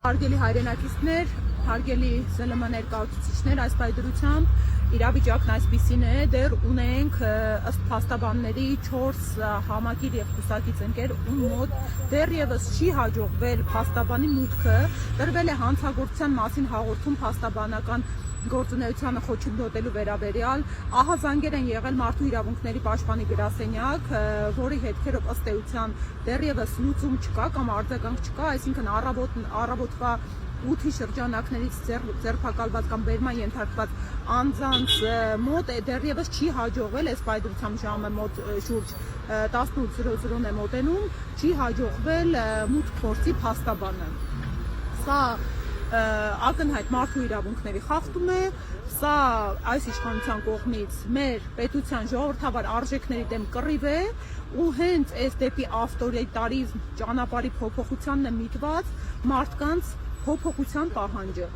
Հարգելի հայրենակիցներ, հարգելի ԶԼՄ ներկայացուցիչներ, այս պայդրությամբ իրավիճակն այսպիսին է, դեռ ունենք ըստ փաստաբանների 4 համակիր եւ կուսակից ընկեր, ում մոտ դեռևս չի հաջողվել փաստաբանի մուտքը, տրվել է հանցագործության մասին հաղորդում փաստաբանական գործունեությանը խոչընդոտելու վերաբերյալ, ահազանգեր են եղել մարդու իրավունքների պաշտպանի գրասենյակ, որի հետքերով ըստ էության դեռևս լուծում չկա կամ արձագանք չկա, այսինքն առավոտվա 8-ի շրջանակներից ձերբակալված կամ բերման ենթարկված անձանց մոտ դեռևս չի հաջողվել, այս պայդրությամբ ժամը մոտ շուրջ 18:00-ն է մոտենում, չի հաջողվել մուտք փորձի փաստաբանը։ Սա ակնհայտ մարդու իրավունքների խախտում է, սա այս իշխանության կողմից մեր պետության ժողովրդավար արժեքների դեմ կռիվ է ու հենց այս դեպի ավտորիտարիզմ ճանապարհի փոփոխությանն է միտված մարդկանց փոփոխության պահանջը։